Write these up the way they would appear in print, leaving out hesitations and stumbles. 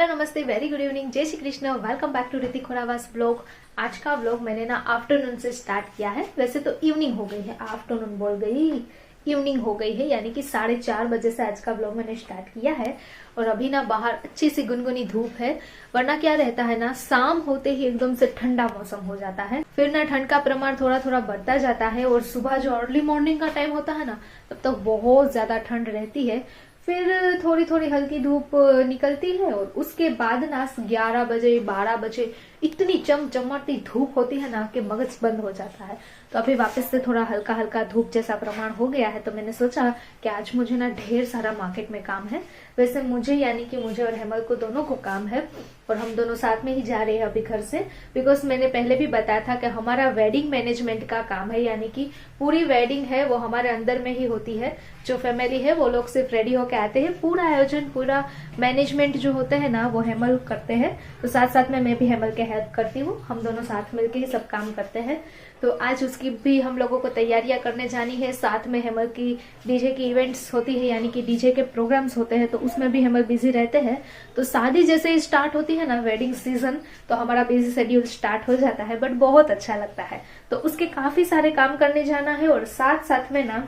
Hello नमस्ते, very good evening, जय Shri Krishna. Welcome back to Hrithik Khorawas blog. आज का ब्लॉग मैंने ना आफ्टरनून से स्टार्ट किया है। वैसे तो इवनिंग हो गई है, आफ्टरनून बोल गई, इवनिंग हो गई है, यानी कि 4:30 बजे से आज का ब्लॉग मैंने स्टार्ट किया है। और अभी ना बाहर अच्छी सी गुनगुनी धूप है, वरना क्या रहता है ना, शाम होते ही एकदम से ठंडा मौसम हो जाता है। फिर ना ठंड का प्रमाण थोड़ा थोड़ा बढ़ता जाता है और सुबह जो अर्ली मॉर्निंग का टाइम होता है ना, तब तक बहुत ज्यादा ठंड रहती है। फिर थोड़ी थोड़ी हल्की धूप निकलती है और उसके बाद ना 11 बजे 12 बजे इतनी चमचमाती धूप होती है ना कि मगज बंद हो जाता है। तो अभी वापस से थोड़ा हल्का हल्का धूप जैसा प्रमाण हो गया है, तो मैंने सोचा कि आज मुझे ना ढेर सारा मार्केट में काम है। वैसे मुझे यानी कि मुझे और हेमल को दोनों को काम है और हम दोनों साथ में ही जा रहे हैं अभी घर से। बिकॉज मैंने पहले भी बताया था कि हमारा वेडिंग मैनेजमेंट का काम है, यानी कि पूरी वेडिंग है वो हमारे अंदर में ही होती है। जो फैमिली है वो लोग सिर्फ रेडी होके आते हैं, पूरा आयोजन पूरा मैनेजमेंट जो होता है ना वो हेमल करते हैं। तो साथ साथ में मैं भी हेमल के हेल्प करती हूँ, हम दोनों साथ मिलके ही सब काम करते हैं। तो आज उसकी भी हम लोगों को तैयारियां करने जानी है। साथ में हेमल की डीजे की इवेंट्स होती है, यानी कि डीजे के प्रोग्राम्स होते हैं, तो उसमें भी हेमल बिजी रहते हैं। तो शादी जैसे ही स्टार्ट होती है ना वेडिंग सीजन, तो हमारा बिजी शेड्यूल स्टार्ट हो जाता है, बट बहुत अच्छा लगता है। तो उसके काफी सारे काम करने जाना है और साथ साथ में ना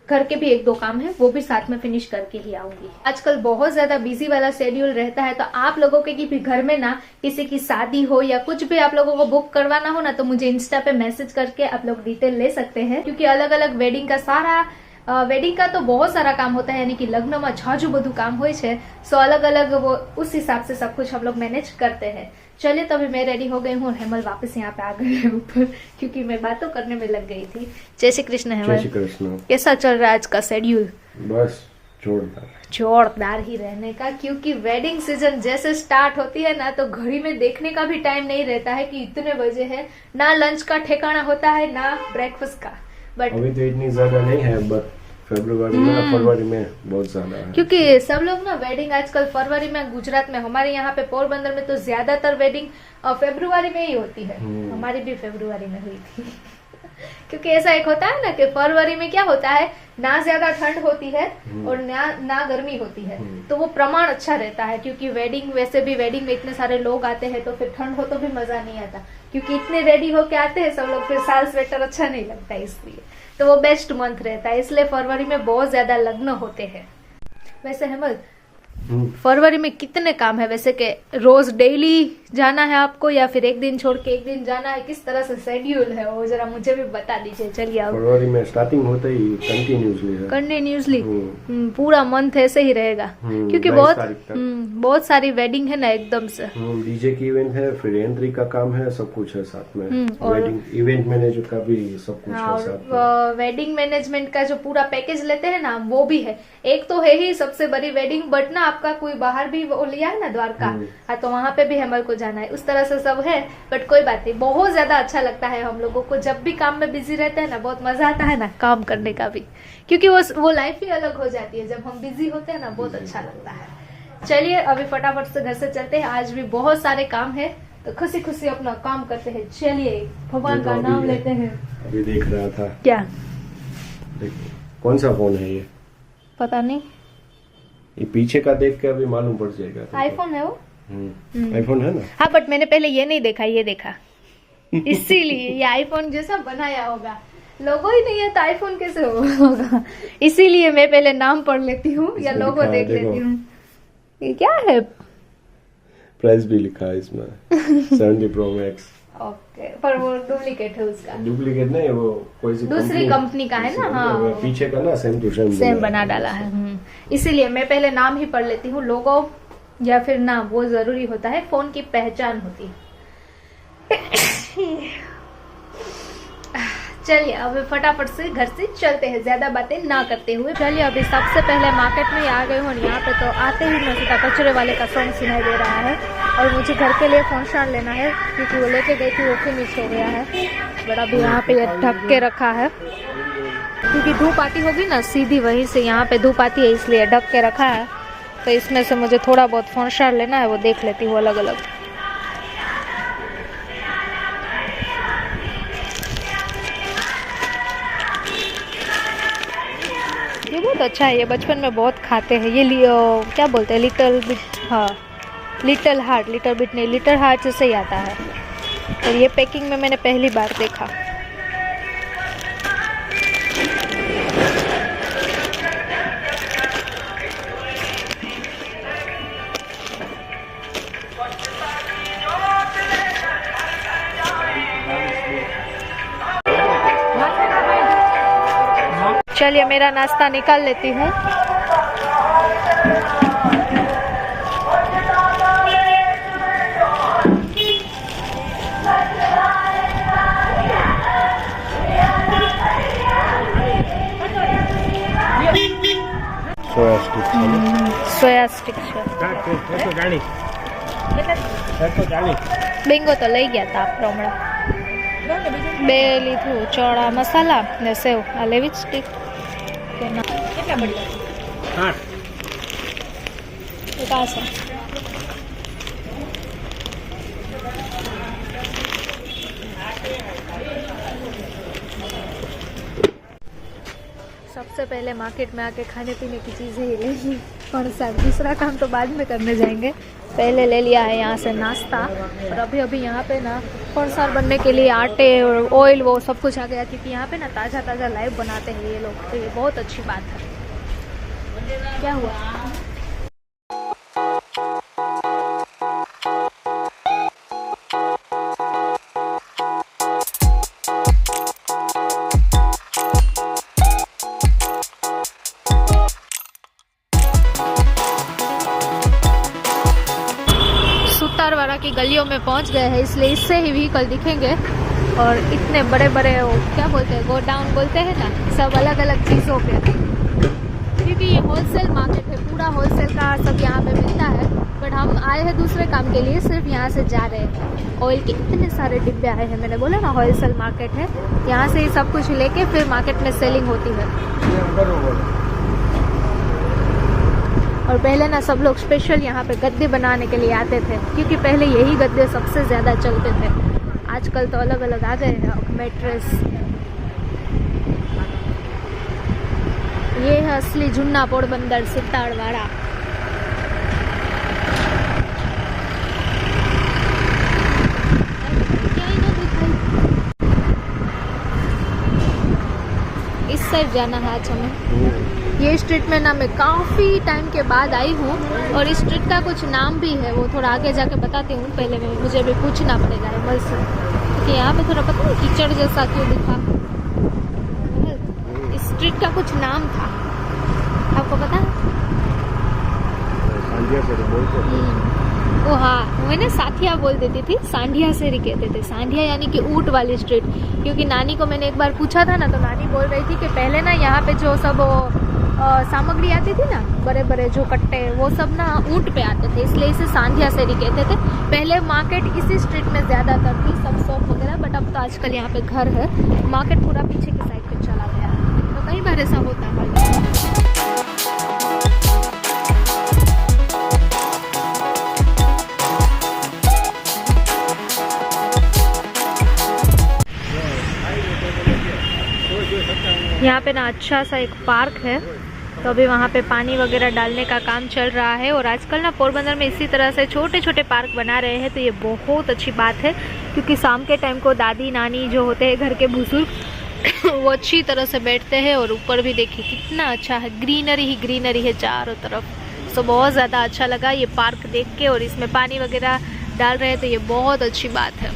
घर के भी 1-2 काम है, वो भी साथ में फिनिश करके ही आऊंगी। आजकल बहुत ज्यादा बिजी वाला शेड्यूल रहता है, तो आप लोगों के भी घर में ना किसी की शादी हो या कुछ भी आप लोगों को बुक करवाना हो ना, तो मुझे इंस्टा पे मैसेज करके आप लोग डिटेल ले सकते हैं। क्योंकि अलग अलग वेडिंग का वेडिंग का तो बहुत सारा काम होता है, यानी कि लग्न में झाजू બધું काम હોય છે। सो अलग अलग वो उस हिसाब से सब कुछ हम लोग मैनेज करते हैं। चलिए, तभी मैं रेडी हो गई हूँ और हेमल वापस यहाँ पे आ गए हैं ऊपर, क्योंकि मैं बातों करने में लग गई थी। जय श्री कृष्ण हेमल। जय श्री कृष्ण। कैसा चल रहा है आज का शेड्यूल? बस जोरदार ही रहने का, क्योंकि वेडिंग सीजन जैसे स्टार्ट होती है ना, तो घड़ी में देखने का भी टाइम नहीं रहता है कि इतने बजे है। ना लंच का ठिकाना होता है ना ब्रेकफास्ट का। बट अभी तो इतनी ज्यादा नहीं है, बट फरवरी में बहुत ज्यादा है, क्योंकि सब लोग ना वेडिंग आजकल फरवरी में, गुजरात में, हमारे यहाँ पे पोरबंदर में तो ज्यादातर वेडिंग फरवरी में ही होती है। हमारी भी फरवरी में हुई थी क्योंकि ऐसा एक होता है ना कि फरवरी में क्या होता है, ना ज्यादा ठंड होती है और ना गर्मी होती है, तो वो प्रमाण अच्छा रहता है। क्योंकि वेडिंग, वैसे भी वेडिंग में इतने सारे लोग आते हैं, तो फिर ठंड हो तो भी मजा नहीं आता, क्योंकि इतने रेडी होके आते हैं सब लोग, फिर साल स्वेटर अच्छा नहीं लगता, इसलिए तो वो बेस्ट मंथ रहता है। इसलिए फरवरी में बहुत ज्यादा लग्न होते हैं। वैसे हेमल, फरवरी में कितने काम है वैसे, के रोज डेली जाना है आपको या फिर एक दिन छोड़ के एक दिन जाना है, किस तरह से शेड्यूल है वो जरा मुझे भी बता दीजिए। चलिए, अब फरवरी में स्टार्टिंग होते ही कंटिन्यूसली पूरा मंथ ऐसे ही रहेगा, क्योंकि बहुत सारी वेडिंग है ना एकदम से। डीजे की इवेंट है, फिर एंट्री का काम है, सब कुछ है साथ में। वेडिंग इवेंट मैनेजर का भी सब कुछ है साथ में। वेडिंग मैनेजमेंट का जो पूरा पैकेज लेते हैं ना, वो भी है। एक तो है ही सबसे बड़ी वेडिंग, बट ना आपका कोई बाहर भी वो लिया है ना द्वारका, तो वहाँ पे भी हेमल को जाना है। उस तरह से सब है, बट कोई बात नहीं, बहुत ज्यादा अच्छा लगता है हम लोगों को। जब भी काम में बिजी रहते हैं ना, बहुत मजा आता है ना काम करने का भी, क्योंकि वो लाइफ ही अलग हो जाती है जब हम बिजी होते हैं ना, बहुत अच्छा लगता है। चलिए, अभी फटाफट से घर से चलते हैं, आज भी बहुत सारे काम है, तो खुशी खुशी अपना काम करते हैं। चलिए, भगवान का नाम लेते हैं। अभी देख रहा था, क्या कौन सा फोन है ये, पता नहीं, ये पीछे का देख के अभी मालूम पड़ जाएगा। आईफोन है वो, आईफोन है ना। हाँ, बट मैंने पहले ये नहीं देखा, ये देखा, इसीलिए ये आईफोन जैसा बनाया होगा। लोगो ही नहीं है तो आईफोन कैसे होगा, इसीलिए मैं पहले नाम पढ़ लेती हूँ या लोगो देख लेती हूँ। ये क्या है? प्राइस भी लिखा है इसमें 70 Pro Max। ओके, पर वो डुप्लीकेट है उसका। डुप्लीकेट नहीं, वो कोई सी दूसरी कंपनी का है ना। हाँ, पीछे का ना सेम टू सेम बना डाला है। इसीलिए मैं पहले नाम ही पढ़ लेती हूँ। लोगो या फिर नाम वो जरूरी होता है, फोन की पहचान होती है। चलिए, अभी फटाफट से घर से चलते हैं, ज्यादा बातें ना करते हुए। चलिए, अभी सबसे पहले मार्केट में आ गई हूँ और यहाँ पे तो आते ही मैं सीधा कचरे वाले का सॉन्ग सुनाई दे रहा है। और मुझे घर के लिए फंक्शन लेना है, क्योंकि वो लेके गई थी, वो फिनिश हो गया है। बट अभी यहाँ पे ये ढक के रखा है, क्योंकि धूप आती होगी ना सीधी, वहीं से यहाँ पे धूप आती है, इसलिए ढक के रखा है। तो इसमें से मुझे थोड़ा बहुत फंक्शन लेना है, वो देख लेती हूँ अलग अलग। ये बहुत अच्छा है, ये बचपन में बहुत खाते हैं। ये क्या बोलते हैं, लिटिल बिट, हाँ लिटिल हार्ट, लिटिल बिट नहीं, लिटिल हार्ट से ही आता है। और ये पैकिंग में मैंने पहली बार देखा। चलिए मेरा नाश्ता निकाल लेती हूँ। સોયા સ્ટિક છે બેંગો તો લઈ ગયા તા આપણે હમણાં 2 લીધું ચોળા મસાલા ને સેવ આ લેવી જ સ્ટિક કે ના કેટલા બળી 8 એક આ છે सबसे पहले मार्केट में आके खाने पीने की चीज़ें ही लेंगी और सब दूसरा काम तो बाद में करने जाएंगे। पहले ले लिया है यहाँ से नाश्ता और अभी यहाँ पे ना कौनसार बनने के लिए आटे और ऑयल वो सब कुछ आ गया क्योंकि यहाँ पे ना ताज़ा ताज़ा लाइव बनाते हैं ये लोग, तो ये बहुत अच्छी बात है। क्या हुआ? सुतारवाड़ा की गलियों में पहुंच गए हैं, इसलिए इससे ही व्हीकल दिखेंगे। और इतने बड़े बड़े क्या बोलते हैं, गोडाउन बोलते हैं ना, सब अलग अलग चीज़ों के, क्योंकि ये होलसेल मार्केट है, पूरा होलसेल का सब यहाँ पे मिलता है। बट हम आए हैं दूसरे काम के लिए, सिर्फ यहाँ से जा रहे हैं। ऑयल के इतने सारे डिब्बे आए हैं, मैंने बोला ना होलसेल मार्केट है, यहाँ से ही सब कुछ लेके फिर मार्केट में सेलिंग होती है। और पहले ना सब लोग स्पेशल यहाँ पे गद्दे बनाने के लिए आते थे, क्योंकि पहले यही गद्दे सबसे ज़्यादा चलते थे। आजकल तो अलग अलग आ गए हैं मैट्रेस। ये है असली जूना पोरबंदर सुतारवाड़ा। इस साइड जाना है आज हमें। ये स्ट्रीट में ना मैं काफ़ी टाइम के बाद आई हूँ और इस स्ट्रीट का कुछ नाम भी है, वो थोड़ा आगे जाके बताती हूँ। पहले मुझे भी पूछना पड़ेगा एमल से, क्योंकि यहाँ पे थोड़ा पता नहीं कीचड़ जैसा क्यों दिखा। इस स्ट्रीट का कुछ नाम था, आपको पता है? ओ हाँ, मैंने साथिया बोल देती थी, सांडिया से ही कहते थे। सांडिया यानी कि ऊँट वाली स्ट्रीट, क्योंकि नानी को मैंने एक बार पूछा था ना, तो नानी बोल रही थी कि पहले ना यहाँ पे जो सब सामग्री आती थी ना, बड़े बड़े जो कट्टे, वो सब ना ऊँट पे आते थे, इसलिए इसे सांधिया से ही कहते थे। पहले मार्केट इसी स्ट्रीट में ज़्यादातर थी, सब शॉप वगैरह, बट अब तो आजकल यहाँ पे घर है, मार्केट पूरा पीछे की साइड पे चला गया है। तो कई बार ऐसा होता है। यहाँ पे ना अच्छा सा एक पार्क है, तो अभी वहाँ पे पानी वगैरह डालने का काम चल रहा है। और आजकल ना पोरबंदर में इसी तरह से छोटे छोटे पार्क बना रहे हैं, तो ये बहुत अच्छी बात है, क्योंकि शाम के टाइम को दादी नानी जो होते हैं घर के बुजुर्ग वो अच्छी तरह से बैठते हैं। और ऊपर भी देखिए कितना अच्छा है, ग्रीनरी ही ग्रीनरी है चारों तरफ। तो बहुत ज़्यादा अच्छा लगा ये पार्क देख के, और इसमें पानी वगैरह डाल रहे हैं, तो ये बहुत अच्छी बात है।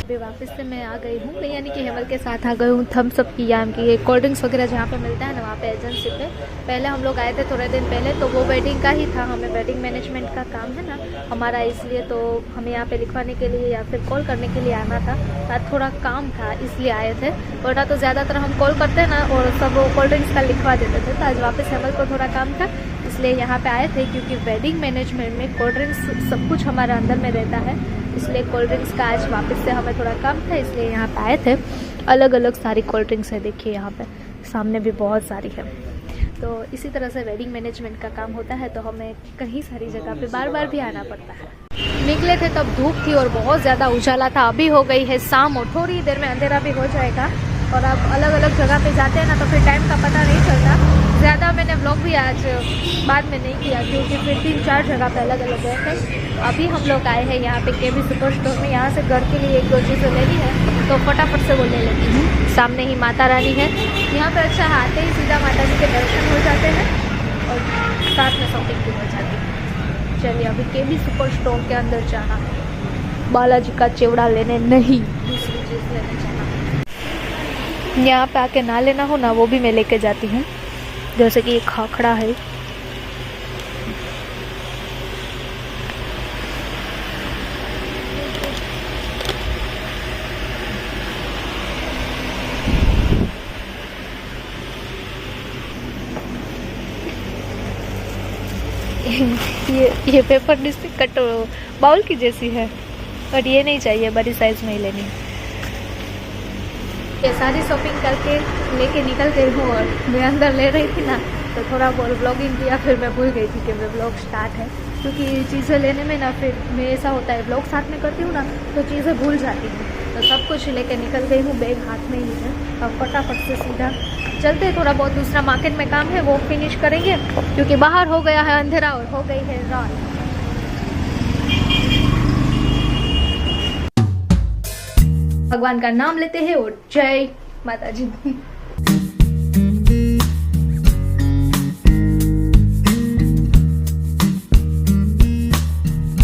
अभी वापस से मैं आ गई हूँ, मैं यानी कि हेमल के साथ आ गई हूँ थम्स अप की, यानी कि ये कोल्ड ड्रिंक्स वगैरह जहाँ पे मिलता है ना, वहाँ पे एजेंसी पे। पहले हम लोग आए थे थोड़े दिन पहले, तो वो वेडिंग का ही था, हमें वेडिंग मैनेजमेंट का काम है ना हमारा, इसलिए तो हमें यहाँ पे लिखवाने के लिए या फिर कॉल करने के लिए आना था। आज थोड़ा काम था इसलिए आए थे, वरना तो ज़्यादातर हम कॉल करते ना और सब कोल्ड ड्रिंक्स का लिखवा देते थे। तो आज वापस हेमल को थोड़ा काम था, इसलिए यहाँ पे आए थे, क्योंकि वेडिंग मैनेजमेंट में कोल्ड ड्रिंक्स सब कुछ हमारे अंदर में रहता है, इसलिए कोल्ड ड्रिंक्स का आज वापस से हमें थोड़ा कम था, इसलिए यहाँ पे आए थे। अलग अलग सारी कोल्ड ड्रिंक्स है, देखिए यहाँ पे सामने भी बहुत सारी है। तो इसी तरह से वेडिंग मैनेजमेंट का काम होता है, तो हमें कहीं सारी जगह पे बार बार भी आना पड़ता है। निकले थे तब धूप थी और बहुत ज़्यादा उजाला था, अभी हो गई है शाम और थोड़ी देर में अंधेरा भी हो जाएगा। और अब अलग अलग जगह पे जाते हैं ना, तो फिर टाइम का पता नहीं चलता। ज़्यादा मैंने व्लॉग भी आज बाद में नहीं किया, क्योंकि फिर 3-4 जगह पे अलग अलग गए थे। अभी हम लोग आए हैं यहाँ पे केबी सुपर स्टोर में। यहाँ से घर के लिए 1-2 चीज़ें लेनी है, तो फटाफट से वो ले लेती हूँ। सामने ही माता रानी है यहाँ पे। अच्छा, आते ही सीधा माता जी के दर्शन हो जाते हैं और साथ में शॉपिंग भी हो जाती है। चलिए, अभी केबी सुपर स्टोर के अंदर जाना है, बालाजी का चिवड़ा लेने नहीं, दूसरी चीज़ लेने जाना है। यहाँ पे आके ना लेना हो ना, वो भी मैं लेके जाती हूँ। जैसे कि ये खाखड़ा है, ये पेपर डिस्टिक कट बाउल की जैसी है, बट ये नहीं चाहिए, बड़ी साइज में ही लेनी है। ये सारी शॉपिंग करके लेके निकल गई हूँ और मैं अंदर ले रही थी ना, तो थोड़ा बहुत ब्लॉगिंग किया, फिर मैं भूल गई थी कि मैं ब्लॉग स्टार्ट है। क्योंकि चीज़ें लेने में ना, फिर मैं ऐसा होता है ब्लॉग साथ में करती हूँ ना, तो चीज़ें भूल जाती हूँ। तो सब कुछ लेके निकल गई हूँ, बैग हाथ में ही है। अब फटाफट से सीधा चलते, थोड़ा बहुत दूसरा मार्केट में काम है वो फिनिश करेंगे, क्योंकि बाहर हो गया है अंधेरा और हो गई है रात। भगवान का नाम लेते हैं और जय माता जी।